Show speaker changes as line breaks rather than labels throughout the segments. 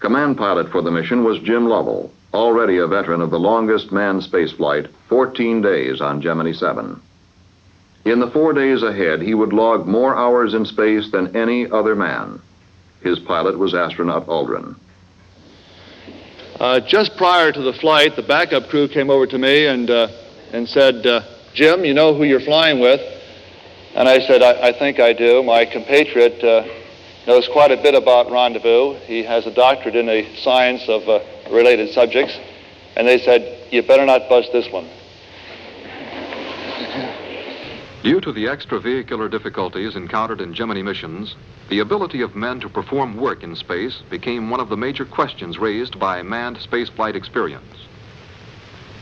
Command pilot for the mission was Jim Lovell, already a veteran of the longest manned spaceflight, 14 days on Gemini VII. In the 4 days ahead, he would log more hours in space than any other man. His pilot was astronaut Aldrin.
Just prior to the flight, the backup crew came over to me and said, Jim, you know who you're flying with? And I said, I think I do. My compatriot knows quite a bit about Rendezvous. He has a doctorate in the science of related subjects. And they said, you better not bust this one.
Due to the extravehicular difficulties encountered in Gemini missions, the ability of men to perform work in space became one of the major questions raised by manned spaceflight experience.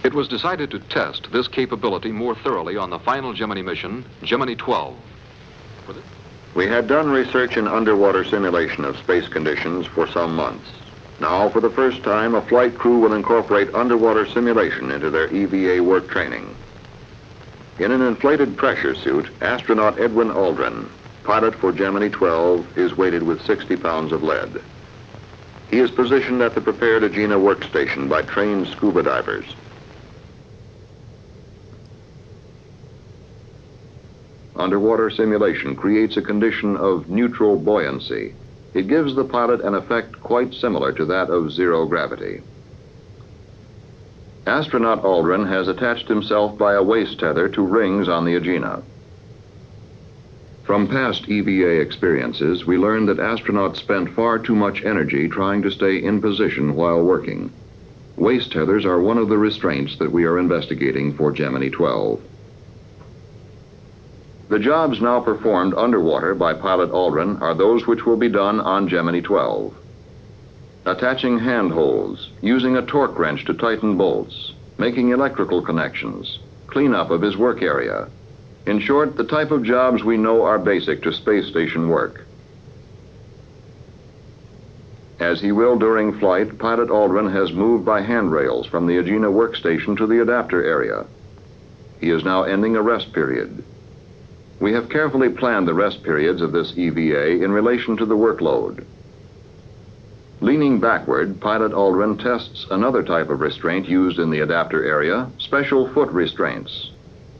It was decided to test this capability more thoroughly on the final Gemini mission, Gemini XII.
We had done research in underwater simulation of space conditions for some months. Now, for the first time, a flight crew will incorporate underwater simulation into their EVA work training. In an inflated pressure suit, astronaut Edwin Aldrin, pilot for Gemini XII, is weighted with 60 pounds of lead. He is positioned at the prepared Agena workstation by trained scuba divers. Underwater simulation creates a condition of neutral buoyancy. It gives the pilot an effect quite similar to that of zero gravity. Astronaut Aldrin has attached himself by a waist tether to rings on the Agena. From past EVA experiences, we learned that astronauts spend far too much energy trying to stay in position while working. Waist tethers are one of the restraints that we are investigating for Gemini XII. The jobs now performed underwater by pilot Aldrin are those which will be done on Gemini XII. Attaching handholds, using a torque wrench to tighten bolts, making electrical connections, cleanup of his work area. In short, the type of jobs we know are basic to space station work. As he will during flight, pilot Aldrin has moved by handrails from the Agena workstation to the adapter area. He is now ending a rest period. We have carefully planned the rest periods of this EVA in relation to the workload. Leaning backward, pilot Aldrin tests another type of restraint used in the adapter area, special foot restraints.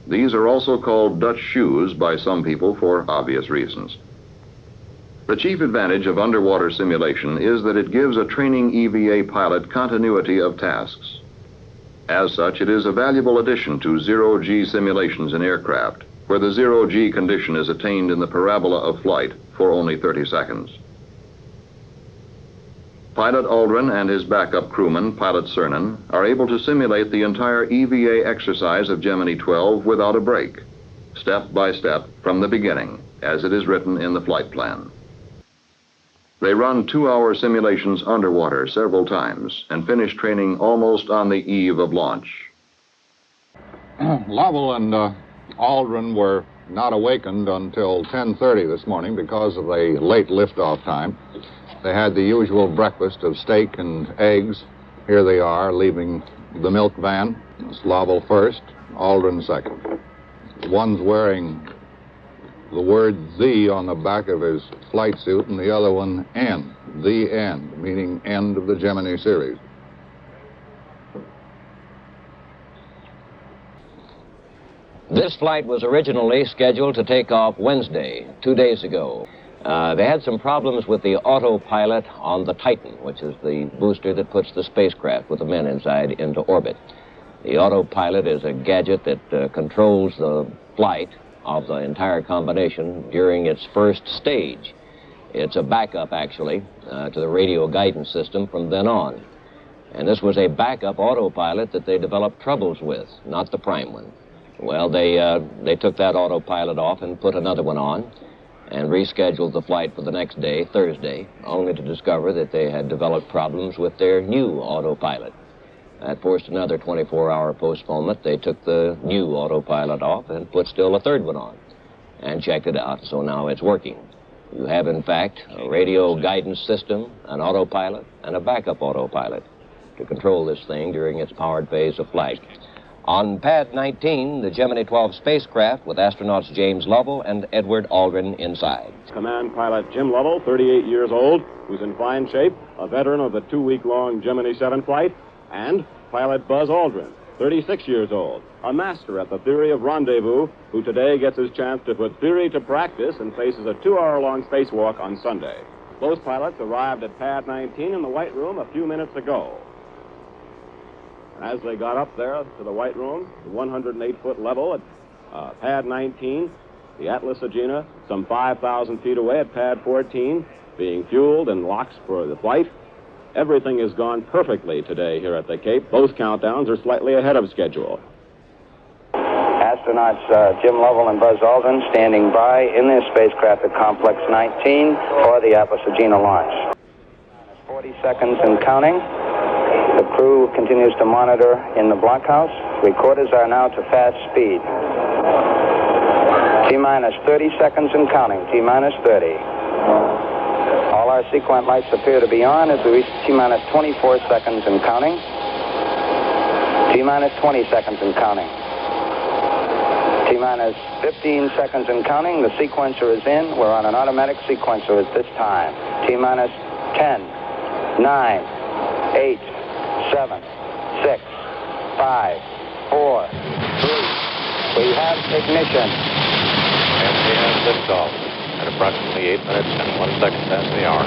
These are also called Dutch shoes by some people for obvious reasons. The chief advantage of underwater simulation is that it gives a training EVA pilot continuity of tasks. As such, it is a valuable addition to zero-G simulations in aircraft, where the zero-G condition is attained in the parabola of flight for only 30 seconds. Pilot Aldrin and his backup crewman, Pilot Cernan, are able to simulate the entire EVA exercise of Gemini XII without a break, step by step from the beginning, as it is written in the flight plan. They run 2-hour simulations underwater several times and finish training almost on the eve of launch.
Lovell and Aldrin were not awakened until 10:30 this morning because of a late liftoff time. They had the usual breakfast of steak and eggs. Here they are, leaving the milk van. It's Lovell first, Aldrin second. One's wearing the word "the" on the back of his flight suit, and the other one "end," the end, meaning end of the Gemini series.
This flight was originally scheduled to take off Wednesday, 2 days ago. They had some problems with the autopilot on the Titan, which is the booster that puts the spacecraft with the men inside into orbit. The autopilot is a gadget that controls the flight of the entire combination during its first stage. It's a backup, actually, to the radio guidance system from then on. And this was a backup autopilot that they developed troubles with, not the prime one. Well, they took that autopilot off and put another one on and rescheduled the flight for the next day, Thursday, only to discover that they had developed problems with their new autopilot. That forced another 24-hour postponement. They took the new autopilot off and put still a third one on and checked it out, so now it's working. You have, in fact, a radio guidance system, an autopilot, and a backup autopilot to control this thing during its powered phase of flight. On Pad 19, the Gemini 12 spacecraft with astronauts James Lovell and Edward Aldrin inside.
Command pilot Jim Lovell, 38 years old, who's in fine shape, a veteran of the 2-week-long Gemini 7 flight, and pilot Buzz Aldrin, 36 years old, a master at the theory of rendezvous, who today gets his chance to put theory to practice and faces a 2-hour-long spacewalk on Sunday. Both pilots arrived at Pad 19 in the White Room a few minutes ago. And as they got up there to the White Room, the 108-foot level at Pad 19, the Atlas Agena, some 5,000 feet away at Pad 14, being fueled and locked for the flight. Everything has gone perfectly today here at the Cape. Both countdowns are slightly ahead of schedule.
Astronauts Jim Lovell and Buzz Aldrin standing by in their spacecraft at Complex 19 for the Atlas Agena launch. 40 seconds and counting. The crew continues to monitor in the blockhouse. Recorders are now to fast speed. T-minus 30 seconds and counting. T-minus 30. All our sequent lights appear to be on as we reach T-minus 24 seconds and counting. T-minus 20 seconds and counting. T-minus 15 seconds and counting. The sequencer is in. We're on an automatic sequencer at this time. T-minus 10, 9, 8, 7, 6, 5, 4, 3. We have ignition.
And we have liftoff at approximately 8 minutes and 1 second past the hour.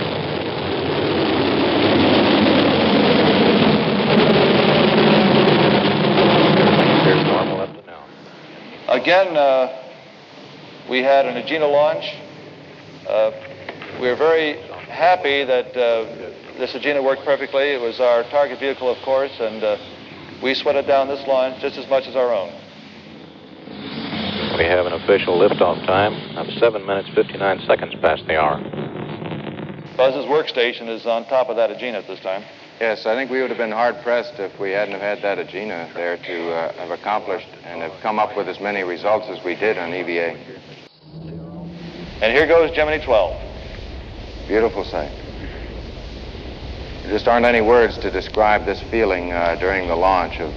Everything appears normal up to now.
Again, we had an Agena launch. We're very happy that this Agena worked perfectly. It was our target vehicle, of course, and we sweated down this launch just as much as our own.
We have an official liftoff time of 7 minutes, 59 seconds past the hour.
Buzz's workstation is on top of that Agena at this time.
Yes, I think we would have been hard-pressed if we hadn't have had that Agena there to have accomplished and have come up with as many results as we did on EVA.
And here goes Gemini 12.
Beautiful sight. There just aren't any words to describe this feeling during the launch of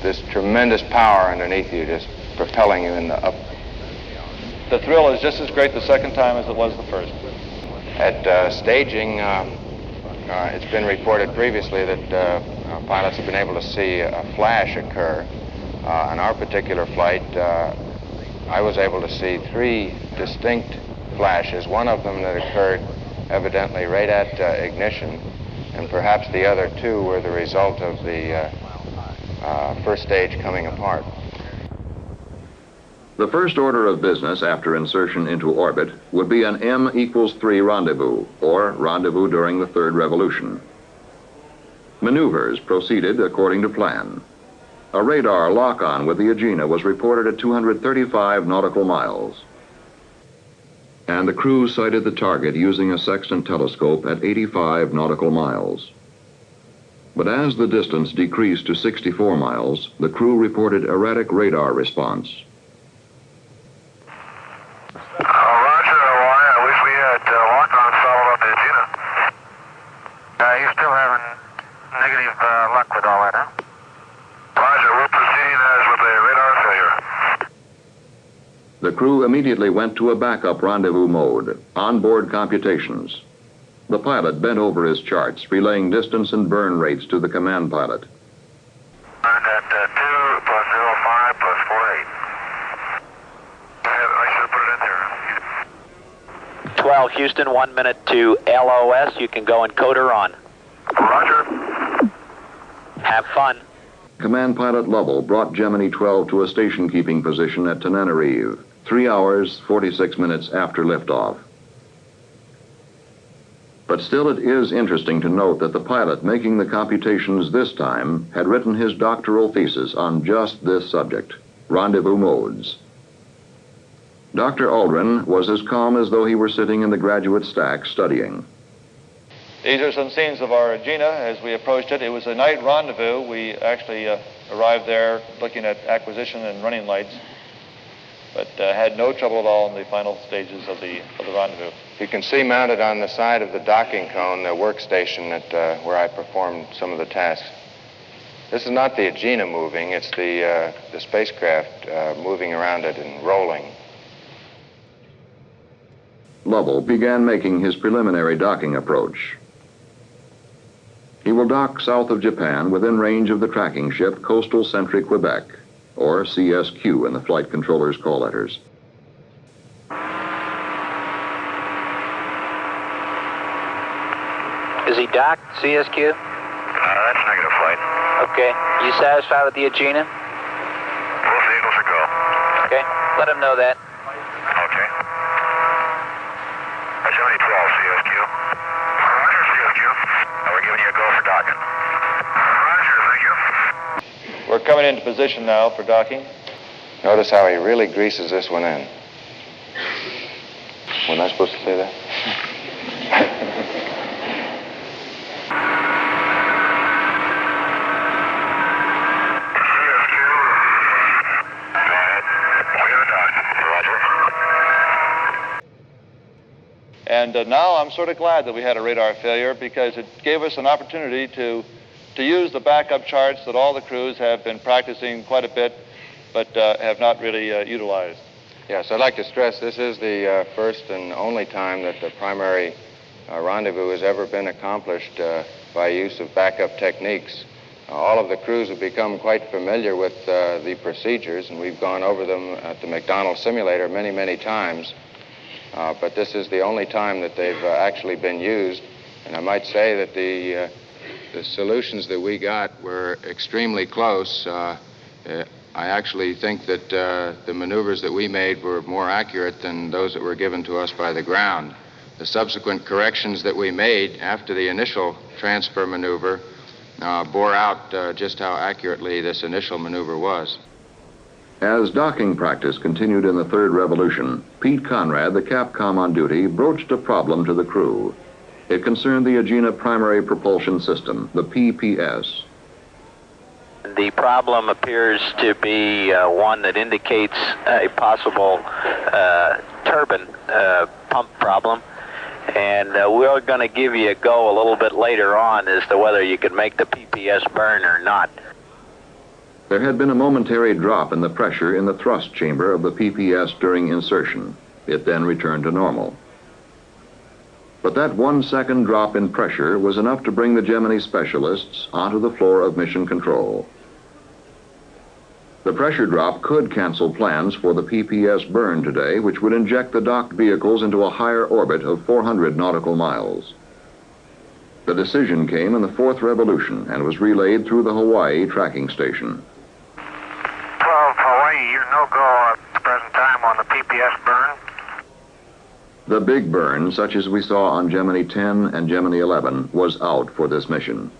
this tremendous power underneath you just propelling you in the up.
The thrill is just as great the second time as it was the first.
At staging, it's been reported previously that pilots have been able to see a flash occur. On our particular flight, I was able to see 3 distinct flashes, one of them that occurred evidently right at ignition, and perhaps the other 2 were the result of the first stage coming apart.
The first order of business after insertion into orbit would be an M=3 rendezvous, or rendezvous during the 3rd revolution. Maneuvers proceeded according to plan. A radar lock-on with the Agena was reported at 235 nautical miles. And the crew sighted the target using a sextant telescope at 85 nautical miles. But as the distance decreased to 64 miles, the crew reported erratic radar response.
Roger, Hawaii. I wish we had lock-on followed up the Agena. You're still having negative luck with all that, huh? Roger, we're proceeding as with a radar failure.
The crew immediately went to a backup rendezvous mode, onboard computations. The pilot bent over his charts, relaying distance and burn rates to the command pilot.
At 2 plus 05 plus 48. I should have put it in there.
12, Houston, 1 minute to LOS. You can go encoder on.
Roger.
Have fun.
Command pilot Lovell brought Gemini 12 to a station-keeping position at Tenerife, 3 hours, 46 minutes after liftoff. But still it is interesting to note that the pilot making the computations this time had written his doctoral thesis on just this subject, rendezvous modes. Dr. Aldrin was as calm as though he were sitting in the graduate stack studying.
These are some scenes of our Agena as we approached it. It was a night rendezvous. We actually arrived there looking at acquisition and running lights, but had no trouble at all in the final stages of the rendezvous.
You can see mounted on the side of the docking cone the workstation where I performed some of the tasks. This is not the Agena moving, it's the spacecraft moving around it and rolling.
Lovell began making his preliminary docking approach. He will dock south of Japan within range of the tracking ship Coastal Sentry Quebec, or CSQ in the flight controller's call letters.
Is he docked, CSQ?
That's negative flight.
Okay. You satisfied with the Agena?
Both vehicles are go.
Okay. Let him know that.
Okay. Gemini 12, CSQ. Roger, CSQ. We're giving you a go for docking. Roger, thank you.
We're coming into position now for docking.
Notice how he really greases this one in. Wasn't I supposed to say that?
And now I'm sort of glad that we had a radar failure because it gave us an opportunity to use the backup charts that all the crews have been practicing quite a bit, but have not really utilized.
Yes, I'd like to stress this is the first and only time that the primary rendezvous has ever been accomplished by use of backup techniques. All of the crews have become quite familiar with the procedures, and we've gone over them at the McDonnell simulator many, many times. But this is the only time that they've actually been used. And I might say that the solutions that we got were extremely close. I actually think that the maneuvers that we made were more accurate than those that were given to us by the ground. The subsequent corrections that we made after the initial transfer maneuver bore out just how accurately this initial maneuver was.
As docking practice continued in the third revolution, Pete Conrad, the Capcom on duty, broached a problem to the crew. It concerned the Agena Primary Propulsion System, the PPS.
The problem appears to be one that indicates a possible turbine pump problem. And we're going to give you a go a little bit later on as to whether you can make the PPS burn or not.
There had been a momentary drop in the pressure in the thrust chamber of the PPS during insertion. It then returned to normal. But that 1 second drop in pressure was enough to bring the Gemini specialists onto the floor of mission control. The pressure drop could cancel plans for the PPS burn today, which would inject the docked vehicles into a higher orbit of 400 nautical miles. The decision came in the fourth revolution and was relayed through the Hawaii tracking station.
12, Hawaii, you're no-go at the present time on the PPS burn.
The big burn, such as we saw on Gemini 10 and Gemini 11, was out for this mission.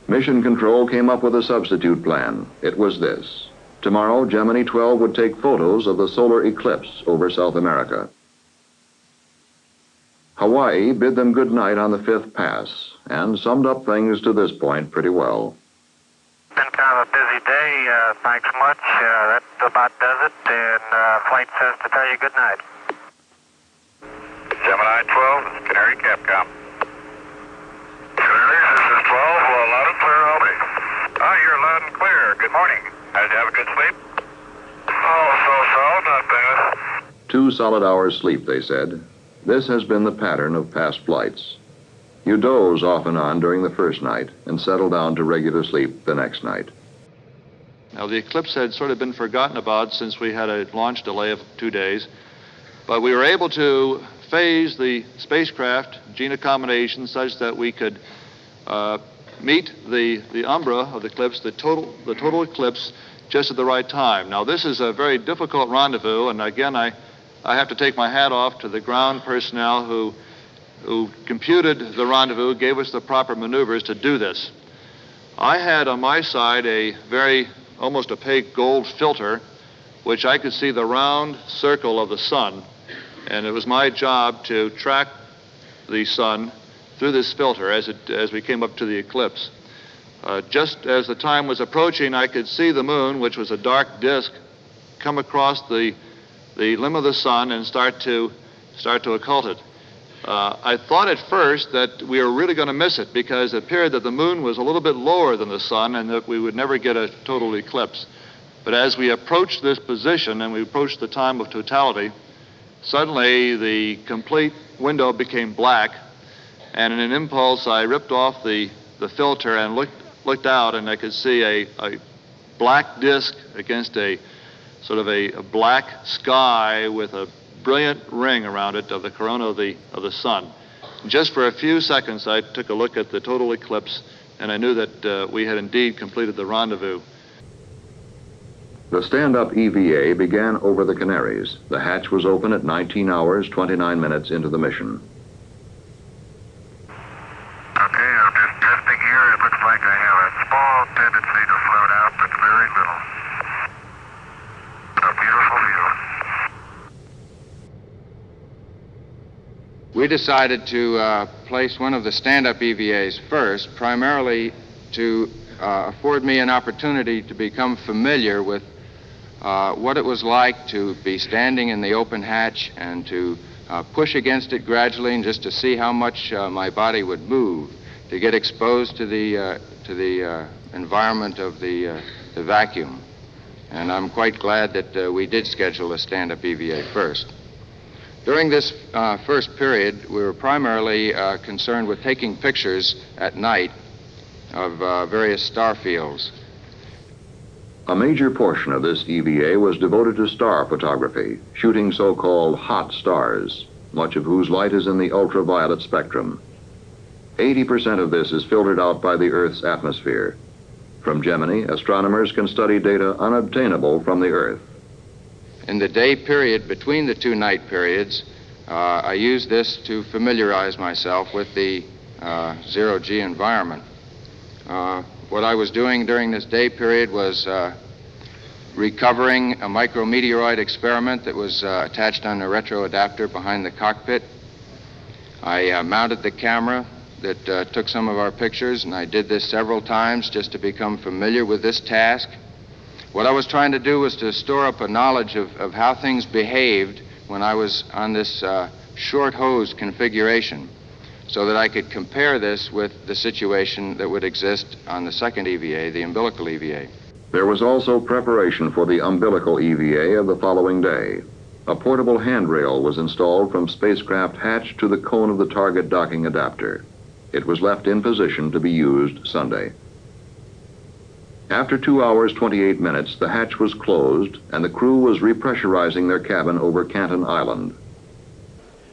Mission Control came up with a substitute plan. It was this. Tomorrow, Gemini 12 would take photos of the solar eclipse over South America. Hawaii bid them good night on the fifth pass and summed up things to this point pretty well.
Been kind of a busy day. Thanks much. That about does it. And flight says to tell you good night. Gemini 12, this is Canary Capcom. Canary, this is 12. Well, loud and clear, I'll be. You're loud and clear. Good morning. Did you have a good sleep? Oh, so, not bad.
2 solid hours sleep, they said. This has been the pattern of past flights. You doze off and on during the first night and settle down to regular sleep the next night.
Now, the eclipse had sort of been forgotten about since we had a launch delay of 2 days, but we were able to phase the spacecraft Agena combination such that we could meet the umbra of the eclipse, the total eclipse, just at the right time. Now, this is a very difficult rendezvous, and again, I have to take my hat off to the ground personnel who computed the rendezvous, gave us the proper maneuvers to do this. I had on my side a very almost opaque gold filter, which I could see the round circle of the sun, and it was my job to track the sun through this filter as we came up to the eclipse. Just as the time was approaching, I could see the moon, which was a dark disk, come across the limb of the sun and start to occult it. I thought at first that we were really going to miss it because it appeared that the moon was a little bit lower than the sun and that we would never get a total eclipse. But as we approached this position and we approached the time of totality, suddenly the complete window became black, and in an impulse I ripped off the filter and looked out, and I could see a black disk against a sort of a black sky with a brilliant ring around it of the corona of the sun. Just for a few seconds I took a look at the total eclipse, and I knew that we had indeed completed the rendezvous.
The Standup EVA began over the Canaries. The hatch was open at 19 hours, 29 minutes into the mission.
Okay, I'm just testing here. It looks like I have a small tendency to float out, but very little. A beautiful view.
We decided to place one of the stand-up EVAs first, primarily to afford me an opportunity to become familiar with what it was like to be standing in the open hatch and to push against it gradually, and just to see how much my body would move, to get exposed to the environment of the vacuum. And I'm quite glad that we did schedule a stand-up EVA first. During this first period, we were primarily concerned with taking pictures at night of various star fields.
A major portion of this EVA was devoted to star photography, shooting so-called hot stars, much of whose light is in the ultraviolet spectrum. 80% of this is filtered out by the Earth's atmosphere. From Gemini, astronomers can study data unobtainable from the Earth.
In the day period between the two night periods, I used this to familiarize myself with the zero-G environment. What I was doing during this day period was recovering a micrometeoroid experiment that was attached on a retro adapter behind the cockpit. I mounted the camera that took some of our pictures, and I did this several times just to become familiar with this task. What I was trying to do was to store up a knowledge of how things behaved when I was on this short hose configuration, so that I could compare this with the situation that would exist on the second EVA, the Umbilical EVA.
There was also preparation for the Umbilical EVA of the following day. A portable handrail was installed from spacecraft hatch to the cone of the target docking adapter. It was left in position to be used Sunday. After 2 hours, 28 minutes, the hatch was closed and the crew was repressurizing their cabin over Canton Island.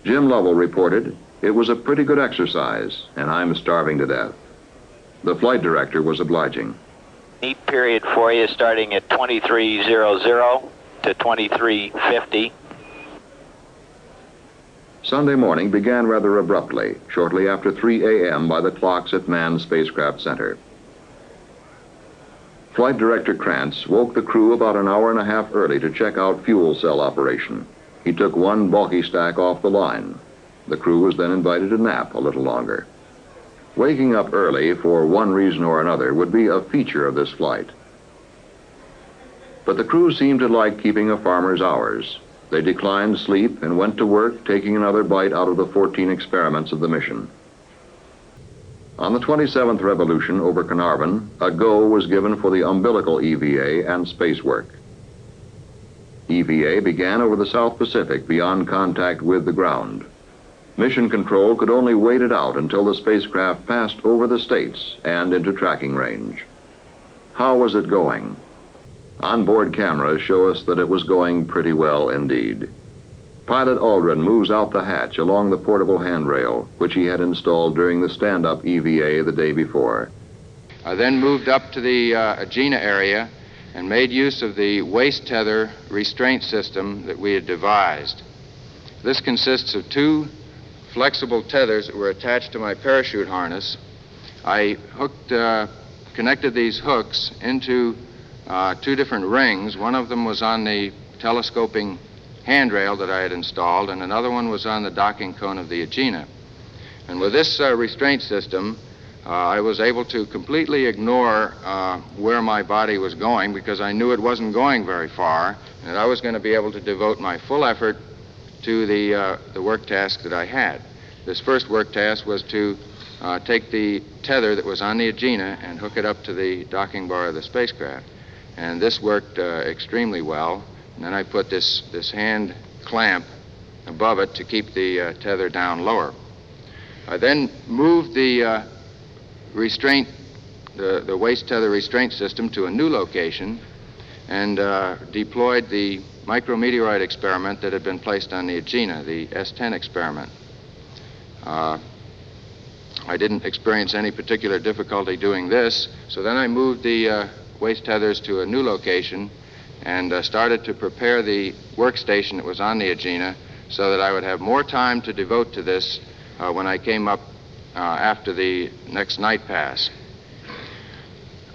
Jim Lovell reported, "It was a pretty good exercise, and I'm starving to death." The flight director was obliging.
Neat period for you starting at 2300 to 2350.
Sunday morning began rather abruptly, shortly after 3 a.m. by the clocks at Manned Spacecraft Center. Flight Director Krantz woke the crew about an hour and a half early to check out fuel cell operation. He took one bulky stack off the line. The crew was then invited to nap a little longer. Waking up early for one reason or another would be a feature of this flight. But the crew seemed to like keeping a farmer's hours. They declined sleep and went to work, taking another bite out of the 14 experiments of the mission. On the 27th revolution over Carnarvon, a go was given for the Umbilical EVA and space work. EVA began over the South Pacific beyond contact with the ground. Mission Control could only wait it out until the spacecraft passed over the States and into tracking range. How was it going? Onboard cameras show us that it was going pretty well indeed. Pilot Aldrin moves out the hatch along the portable handrail, which he had installed during the stand-up EVA the day before.
I then moved up to the Agena area and made use of the waist tether restraint system that we had devised. This consists of two flexible tethers that were attached to my parachute harness. I connected these hooks into two different rings. One of them was on the telescoping handrail that I had installed, and another one was on the docking cone of the Agena. And with this restraint system, I was able to completely ignore where my body was going, because I knew it wasn't going very far, and I was going to be able to devote my full effort to the work task that I had. this first work task was to take the tether that was on the Agena and hook it up to the docking bar of the spacecraft. And this worked extremely well. And then I put this hand clamp above it to keep the tether down lower. I then moved the restraint, the waist tether restraint system to a new location and deployed the micrometeorite experiment that had been placed on the Agena, the S10 experiment. I didn't experience any particular difficulty doing this, so then I moved the waist tethers to a new location and started to prepare the workstation that was on the Agena so that I would have more time to devote to this when I came up after the next night pass.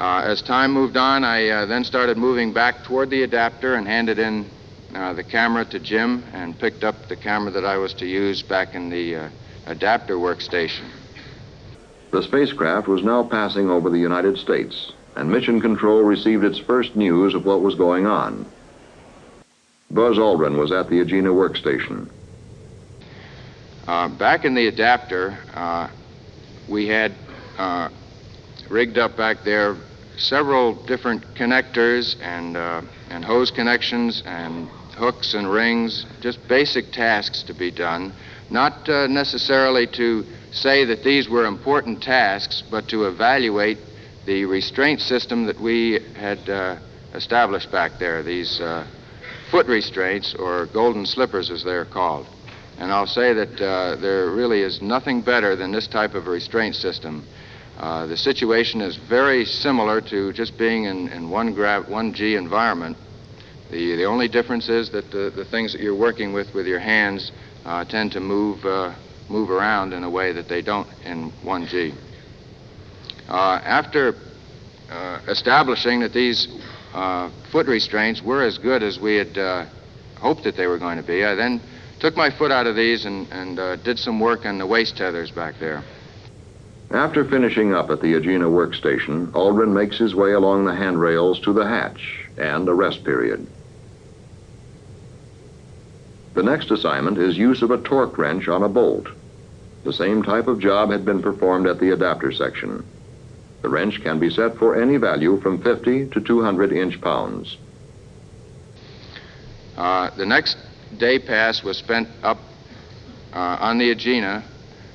As time moved on, I then started moving back toward the adapter and handed in the camera to Jim and picked up the camera that I was to use back in the adapter workstation.
The spacecraft was now passing over the United States, and Mission Control received its first news of what was going on. Buzz Aldrin was at the Agena workstation.
Back in the adapter, we had rigged up back there several different connectors and hose connections and hooks and rings, just basic tasks to be done, not necessarily to say that these were important tasks, but to evaluate the restraint system that we had established back there, these foot restraints, or golden slippers as they're called. And I'll say that there really is nothing better than this type of restraint system. The situation is very similar to just being in 1G environment. The only difference is that the things that you're working with your hands tend to move around in a way that they don't in 1G. After establishing that these foot restraints were as good as we had hoped that they were going to be, I then took my foot out of these and did some work on the waist tethers back there.
After finishing up at the Agena workstation, Aldrin makes his way along the handrails to the hatch and a rest period. The next assignment is use of a torque wrench on a bolt. The same type of job had been performed at the adapter section. The wrench can be set for any value from 50 to 200 inch-pounds.
The next day pass was spent up on the Agena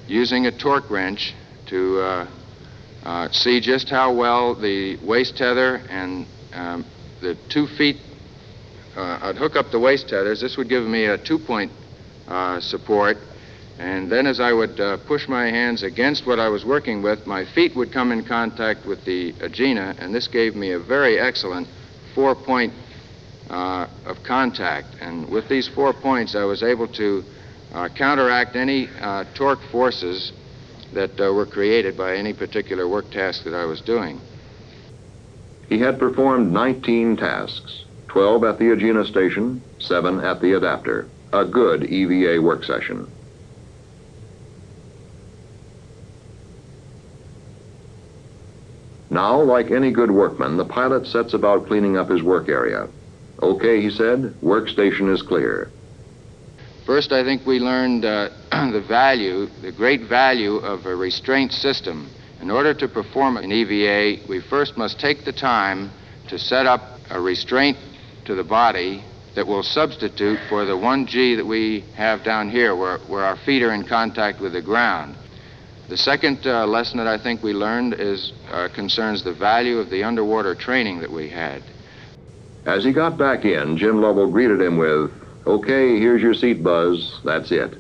using a torque wrench to see just how well the waist tether and the 2 feet, I'd hook up the waist tethers. This would give me a 2-point support. And then as I would push my hands against what I was working with, my feet would come in contact with the Agena, and this gave me a very excellent 4-point of contact. And with these 4 points, I was able to counteract any torque forces that were created by any particular work task that I was doing.
He had performed 19 tasks, 12 at the Agena station, 7 at the adapter. A good EVA work session. Now, like any good workman, the pilot sets about cleaning up his work area. Okay, he said, workstation is clear.
First, I think we learned the great value of a restraint system. In order to perform an EVA, we first must take the time to set up a restraint to the body that will substitute for the 1G that we have down here where our feet are in contact with the ground. The second lesson that I think we learned concerns the value of the underwater training that we had.
As he got back in, Jim Lovell greeted him with, "Okay, here's your seat, Buzz. That's it."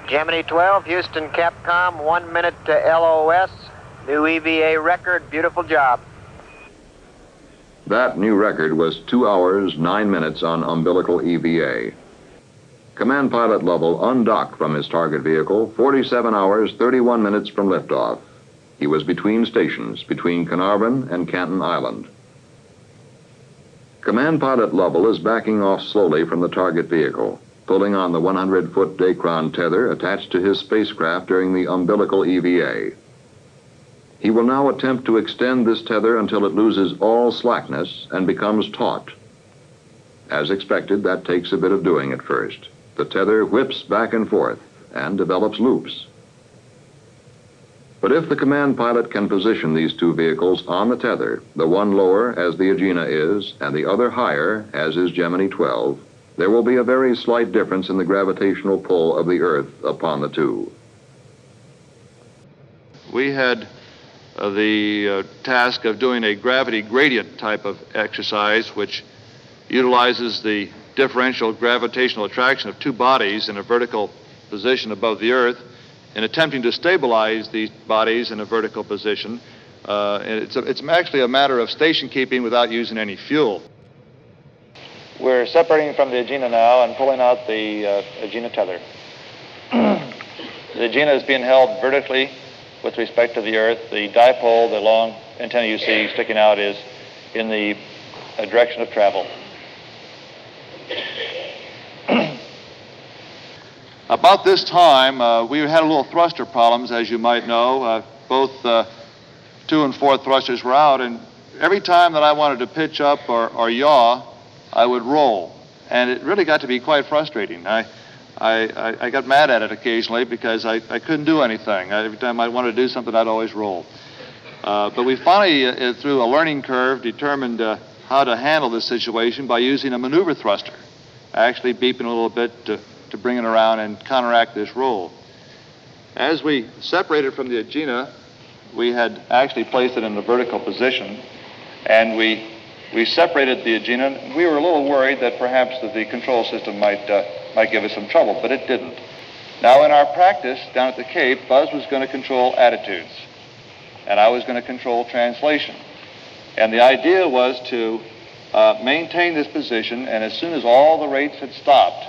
Gemini 12, Houston Capcom, 1 minute to LOS. New EVA record, beautiful job.
That new record was 2 hours, 9 minutes on Umbilical EVA. Command Pilot Lovell undocked from his target vehicle 47 hours, 31 minutes from liftoff. He was between stations, between Carnarvon and Canton Island. Command Pilot Lovell is backing off slowly from the target vehicle, pulling on the 100-foot Dacron tether attached to his spacecraft during the Umbilical EVA. He will now attempt to extend this tether until it loses all slackness and becomes taut. As expected, that takes a bit of doing at first. The tether whips back and forth, and develops loops. But if the command pilot can position these two vehicles on the tether, the one lower as the Agena is, and the other higher as is Gemini 12, there will be a very slight difference in the gravitational pull of the Earth upon the two.
We had the task of doing a gravity gradient type of exercise, which utilizes the differential gravitational attraction of two bodies in a vertical position above the Earth in attempting to stabilize these bodies in a vertical position. It's actually a matter of station keeping without using any fuel. We're separating from the Agena now and pulling out the Agena tether. The Agena is being held vertically with respect to the Earth. The dipole, the long antenna you see sticking out, is in the direction of travel. About this time, we had a little thruster problems, as you might know. Both 2 and 4 thrusters were out, and every time that I wanted to pitch up or yaw, I would roll. And it really got to be quite frustrating. I got mad at it occasionally because I couldn't do anything. Every time I wanted to do something, I'd always roll. But we finally, through a learning curve, determined how to handle this situation by using a maneuver thruster, actually beeping a little bit to bring it around and counteract this roll. As we separated from the Agena, we had actually placed it in a vertical position, and we separated the Agena. We were a little worried that perhaps the control system might give us some trouble, but it didn't. Now, in our practice down at the Cape, Buzz was going to control attitudes, and I was going to control translation. And the idea was to maintain this position, and as soon as all the rates had stopped,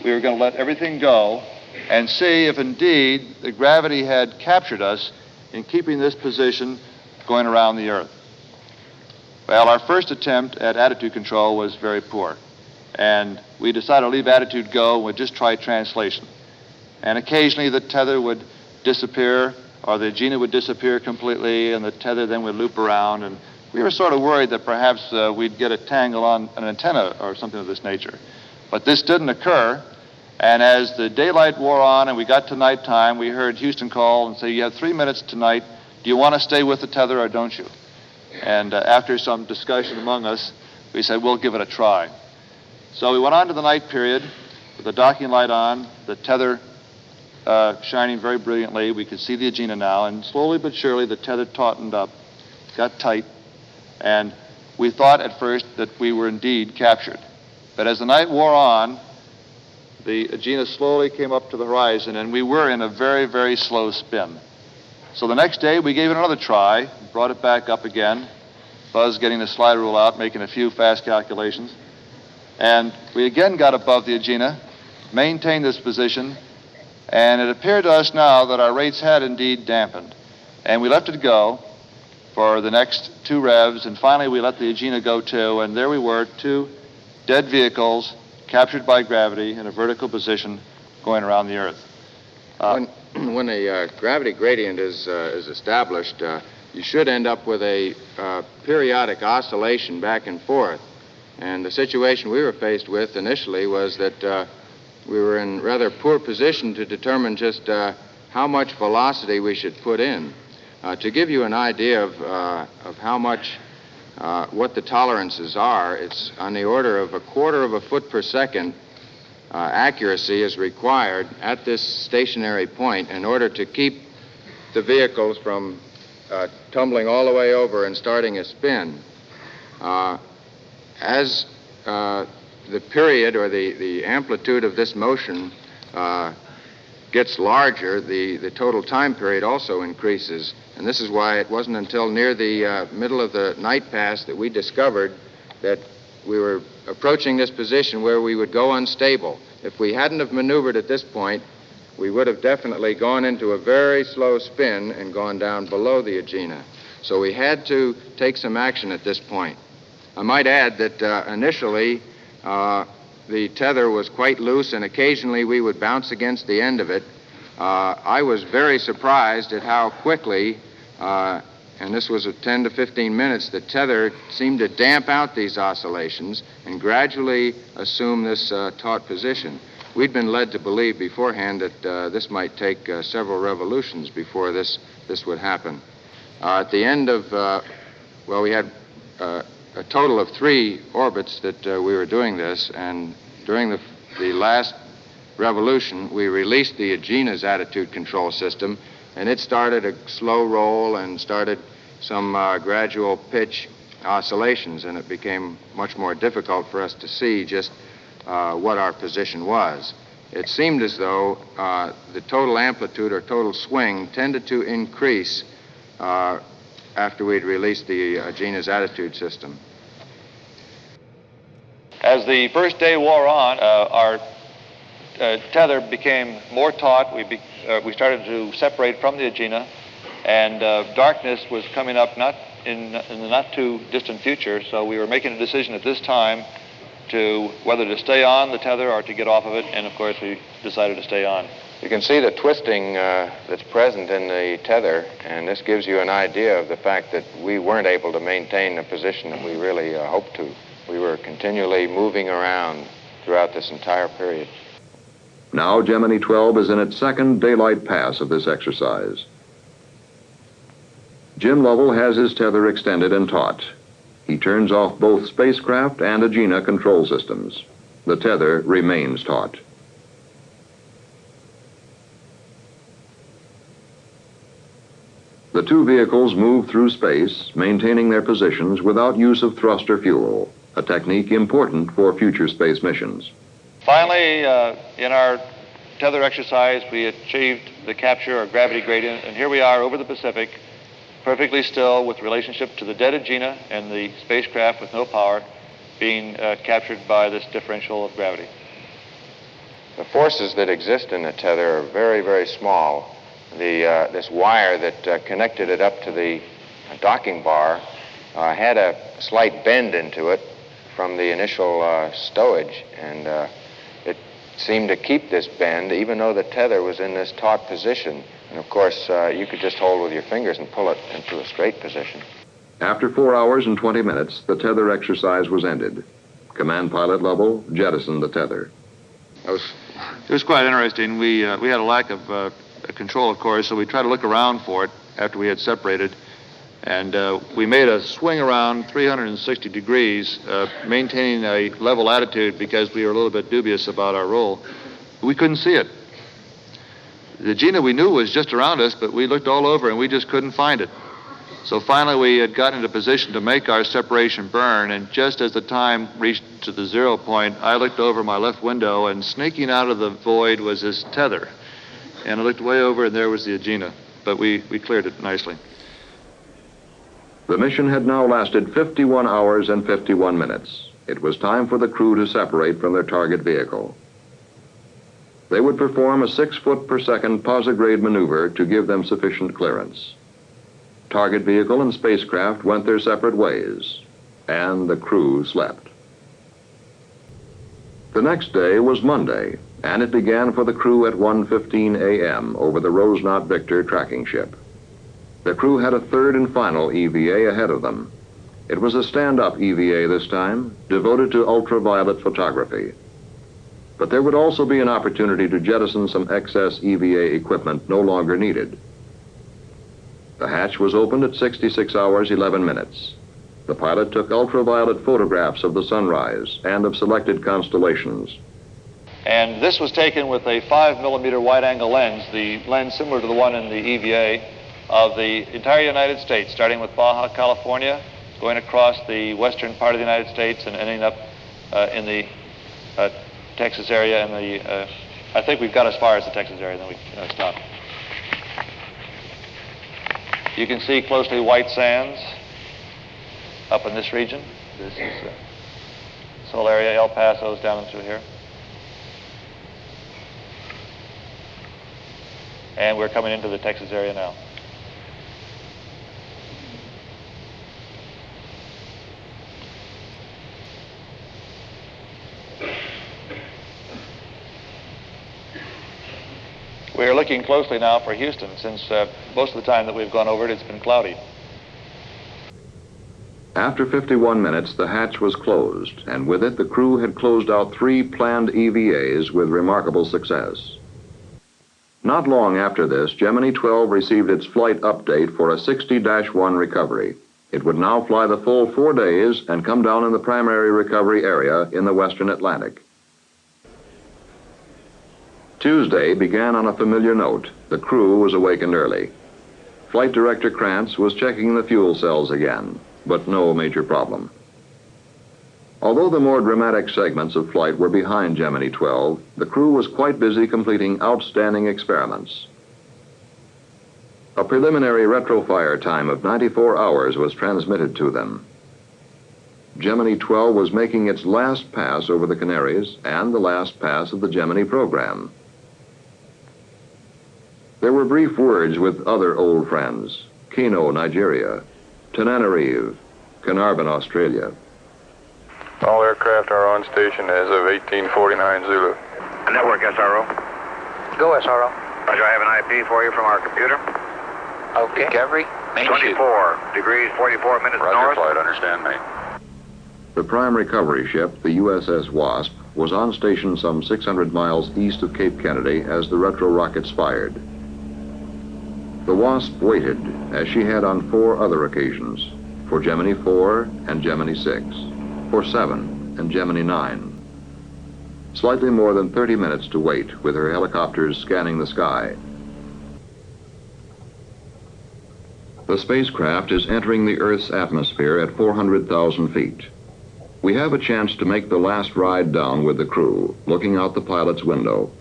we were going to let everything go and see if indeed the gravity had captured us in keeping this position going around the Earth. Well, our first attempt at attitude control was very poor, and we decided to leave attitude go and we'd just try translation. And occasionally the tether would disappear, or the Agena would disappear completely, and the tether then would loop around, and we were sort of worried that perhaps we'd get a tangle on an antenna or something of this nature. But this didn't occur, and as the daylight wore on and we got to nighttime, we heard Houston call and say, "You have 3 minutes tonight. Do you want to stay with the tether or don't you?" And after some discussion among us, we said, "We'll give it a try." So we went on to the night period with the docking light on, the tether shining very brilliantly. We could see the Agena now, and slowly but surely the tether tautened up, got tight, and we thought at first that we were indeed captured. But as the night wore on, the Agena slowly came up to the horizon, and we were in a very, very slow spin. So the next day, we gave it another try, brought it back up again, Buzz getting the slide rule out, making a few fast calculations. And we again got above the Agena, maintained this position, and it appeared to us now that our rates had indeed dampened. And we left it go for the next 2 revs, and finally we let the Agena go too, and there we were, 2 dead vehicles captured by gravity in a vertical position going around the Earth.
When a gravity gradient is established, you should end up with a periodic oscillation back and forth. And the situation we were faced with initially was that we were in rather poor position to determine just how much velocity we should put in. To give you an idea of how much, what the tolerances are, it's on the order of 1/4 of a foot per second accuracy is required at this stationary point in order to keep the vehicles from tumbling all the way over and starting a spin. As the period or the amplitude of this motion gets larger, the total time period also increases. And this is why it wasn't until near the middle of the night pass that we discovered that we were approaching this position where we would go unstable. If we hadn't have maneuvered at this point, we would have definitely gone into a very slow spin and gone down below the Agena. So we had to take some action at this point. I might add that initially the tether was quite loose, and occasionally we would bounce against the end of it. I was very surprised at how quickly, and this was at 10 to 15 minutes, the tether seemed to damp out these oscillations and gradually assume this taut position. we'd been led to believe beforehand that this might take several revolutions before this would happen. At the end of, well, we had a total of 3 orbits that we were doing this, and during the last revolution, we released the Agena's attitude control system, and it started a slow roll and started some gradual pitch oscillations, and it became much more difficult for us to see just what our position was. It seemed as though the total amplitude or total swing tended to increase after we'd released the Agena's attitude system.
As the first day wore on, our tether became more taut. We started to separate from the Agena, and darkness was coming up not in the not too distant future, so we were making a decision at this time to whether to stay on the tether or to get off of it, and of course we decided to stay on.
You can see the twisting that's present in the tether, and this gives you an idea of the fact that we weren't able to maintain the position that we really hoped to. We were continually moving around throughout this entire period.
Now Gemini 12 is in its second daylight pass of this exercise. Jim Lovell has his tether extended and taut. He turns off both spacecraft and Agena control systems. The tether remains taut. The 2 vehicles move through space, maintaining their positions without use of thrust or fuel, a technique important for future space missions.
Finally, in our tether exercise, we achieved the capture of gravity gradient, and here we are over the Pacific, perfectly still with relationship to the dead Agena and the spacecraft with no power being captured by this differential of gravity.
The forces that exist in the tether are very, very small. This wire that connected it up to the docking bar had a slight bend into it from the initial stowage, and it seemed to keep this bend even though the tether was in this taut position. And of course, you could just hold with your fingers and pull it into a straight position.
After 4 hours and 20 minutes, the tether exercise was ended. Command Pilot Lovell jettisoned the tether.
It was quite interesting. We had a lack of control, of course, so we tried to look around for it after we had separated. And we made a swing around 360 degrees, maintaining a level attitude because we were a little bit dubious about our role. We couldn't see it. The Agena we knew was just around us, but we looked all over and we just couldn't find it. So finally we had gotten into position to make our separation burn, and just as the time reached to the 0 point, I looked over my left window, and sneaking out of the void was this tether. And I looked way over and there was the Agena, but we cleared it nicely.
The mission had now lasted 51 hours and 51 minutes. It was time for the crew to separate from their target vehicle. They would perform a 6-foot-per-second posigrade maneuver to give them sufficient clearance. Target vehicle and spacecraft went their separate ways, and the crew slept. The next day was Monday, and it began for the crew at 1:15 a.m. over the Rosenaught Victor tracking ship. The crew had a third and final EVA ahead of them. It was a stand-up EVA this time, devoted to ultraviolet photography. But there would also be an opportunity to jettison some excess EVA equipment no longer needed. The hatch was opened at 66 hours, 11 minutes. The pilot took ultraviolet photographs of the sunrise and of selected constellations.
And this was taken with a 5-millimeter wide-angle lens, the lens similar to the one in the EVA, of the entire United States, starting with Baja California, going across the western part of the United States and ending up in the Texas area, and I think we've got as far as the Texas area, then we stop. You can see closely white sands up in this region. This is this whole area, El Paso's down through here. And we're coming into the Texas area now. We are looking closely now for Houston, since most of the time that we've gone over it, it's been cloudy.
After 51 minutes, the hatch was closed, and with it, the crew had closed out 3 planned EVAs with remarkable success. Not long after this, Gemini 12 received its flight update for a 60-1 recovery. It would now fly the full 4 days and come down in the primary recovery area in the western Atlantic. Tuesday began on a familiar note. The crew was awakened early. Flight Director Krantz was checking the fuel cells again, but no major problem. Although the more dramatic segments of flight were behind Gemini 12, the crew was quite busy completing outstanding experiments. A preliminary retrofire time of 94 hours was transmitted to them. Gemini 12 was making its last pass over the Canaries and the last pass of the Gemini program. There were brief words with other old friends: Kino, Nigeria; Tananarive, Carnarvon, Australia.
All aircraft are on station as of 1849 Zulu.
Network SRO.
Go, SRO.
Roger, I have an IP for you from our computer.
Okay.
Recovery?
24 degrees, 44 minutes north.
Flight, understand me.
The prime recovery ship, the USS Wasp, was on station some 600 miles east of Cape Kennedy as the retro rockets fired. The Wasp waited, as she had on 4 other occasions, for Gemini 4 and Gemini 6, for 7 and Gemini 9. Slightly more than 30 minutes to wait, with her helicopters scanning the sky. The spacecraft is entering the Earth's atmosphere at 400,000 feet. We have a chance to make the last ride down with the crew, looking out the pilot's window.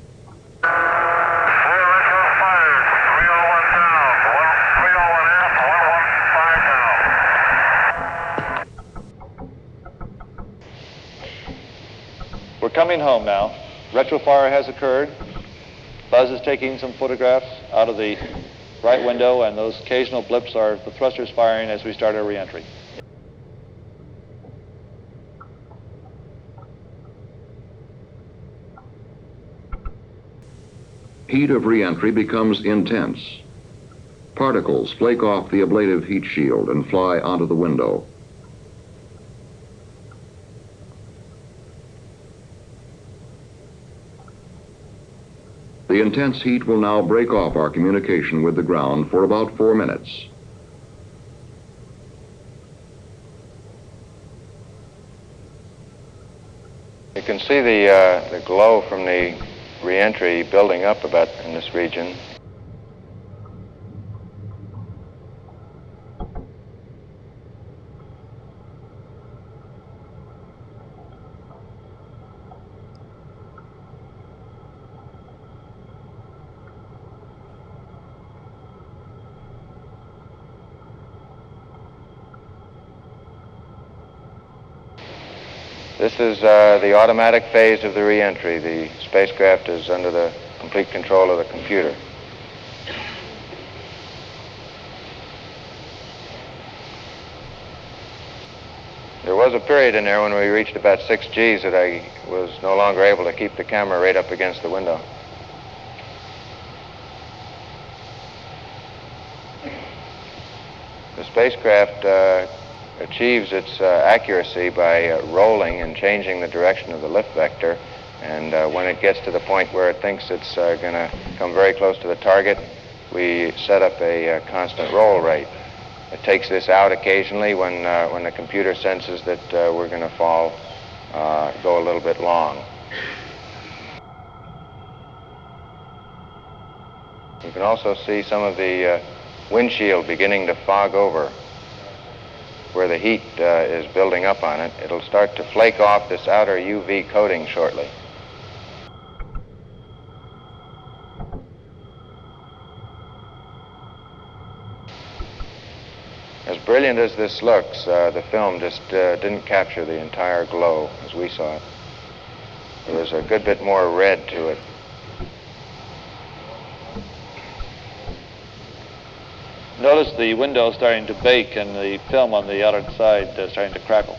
We're coming home now. Retrofire has occurred. Buzz is taking some photographs out of the right window, and those occasional blips are the thrusters firing as we start our reentry.
Heat of reentry becomes intense. Particles flake off the ablative heat shield and fly onto the window. The intense heat will now break off our communication with the ground for about 4 minutes.
You can see the glow from the reentry building up about in this region. This is the automatic phase of the reentry. The spacecraft is under the complete control of the computer. There was a period in there when we reached about 6 Gs that I was no longer able to keep the camera right up against the window. The spacecraft achieves its accuracy by rolling and changing the direction of the lift vector, and when it gets to the point where it thinks it's going to come very close to the target, we set up a constant roll rate. It takes this out occasionally when the computer senses that we're going to go a little bit long. You can also see some of the windshield beginning to fog over, where the heat is building up on it. It'll start to flake off this outer UV coating shortly. As brilliant as this looks, the film just didn't capture the entire glow as we saw it. There was a good bit more red to it.
Notice the window starting to bake and the film on the outer side starting to crackle.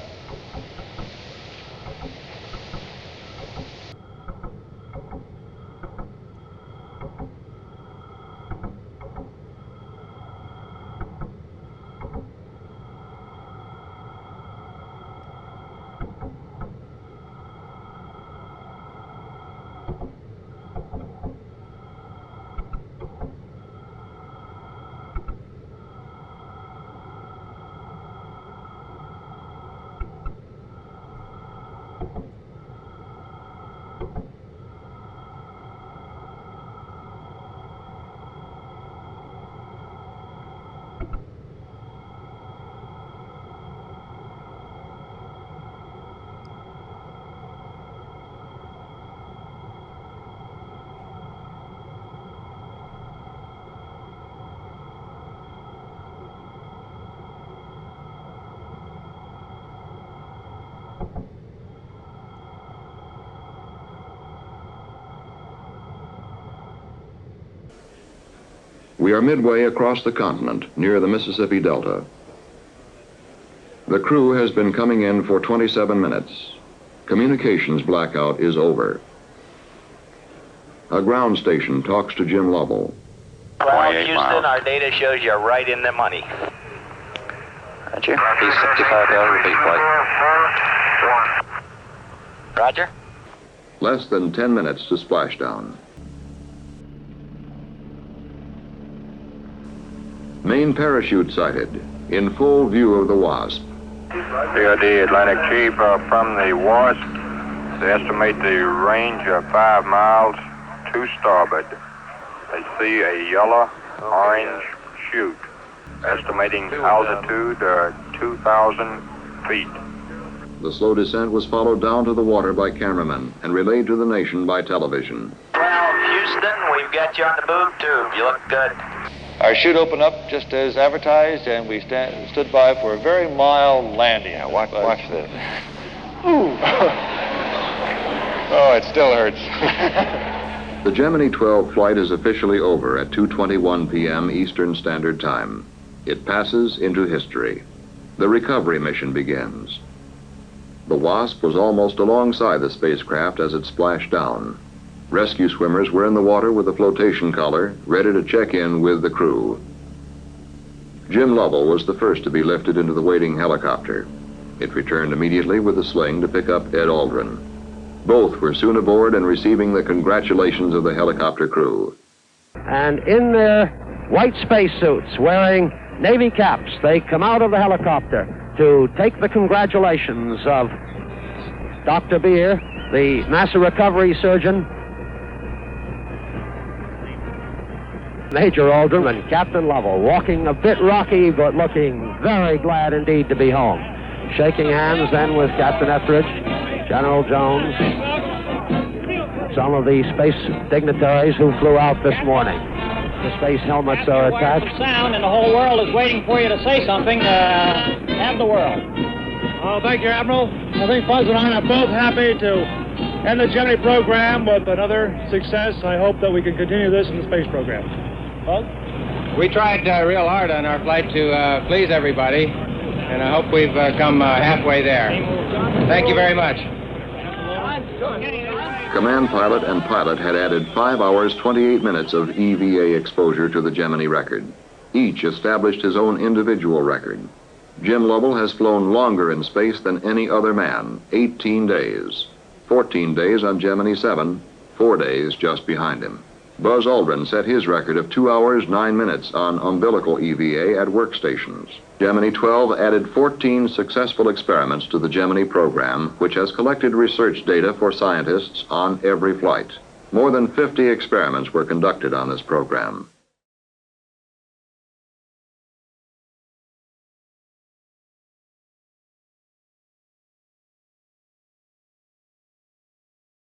We are midway across the continent, near the Mississippi Delta. The crew has been coming in for 27 minutes. Communications blackout is over. A ground station talks to Jim Lovell.
Well, Houston, our data shows you're right in the money.
Roger. He's 65,000 feet flight.
Roger.
Less than 10 minutes to splashdown. Main parachute sighted, in full view of the WASP.
DOD Atlantic Chief, from the WASP, they estimate the range of 5 miles to starboard. They see a yellow-orange chute, estimating altitude 2,000 feet.
The slow descent was followed down to the water by cameramen and relayed to the nation by television.
Well, Houston, we've got you on the boob tube. You look good.
Our chute opened up just as advertised, and we stood by for a very mild landing.
Yeah, watch this.
Ooh.
Oh, it still hurts.
The Gemini 12 flight is officially over at 2:21 p.m. Eastern Standard Time. It passes into history. The recovery mission begins. The WASP was almost alongside the spacecraft as it splashed down. Rescue swimmers were in the water with a flotation collar, ready to check in with the crew. Jim Lovell was the first to be lifted into the waiting helicopter. It returned immediately with a sling to pick up Ed Aldrin. Both were soon aboard and receiving the congratulations of the helicopter crew.
And in their white spacesuits, wearing Navy caps, they come out of the helicopter to take the congratulations of Dr. Beer, the NASA recovery surgeon, Major Aldrin, and Captain Lovell, walking a bit rocky, but looking very glad indeed to be home. Shaking hands then with Captain Etheridge, General Jones, some of the space dignitaries who flew out this morning. The space helmets are attached.
Sound, and the whole world is waiting for you to say something. Have the world.
Oh, thank you, Admiral. I think Buzz and I are both happy to end the Gemini program with another success. I hope that we can continue this in the space program. Buzz?
We tried real hard on our flight to please everybody, and I hope we've come halfway there. Thank you very much.
Command pilot and pilot had added 5 hours, 28 minutes of EVA exposure to the Gemini record. Each established his own individual record. Jim Lovell has flown longer in space than any other man, 18 days. 14 days on Gemini VII, 4 days just behind him. Buzz Aldrin set his record of 2 hours, 9 minutes on Umbilical EVA at workstations. Gemini 12 added 14 successful experiments to the Gemini program, which has collected research data for scientists on every flight. More than 50 experiments were conducted on this program.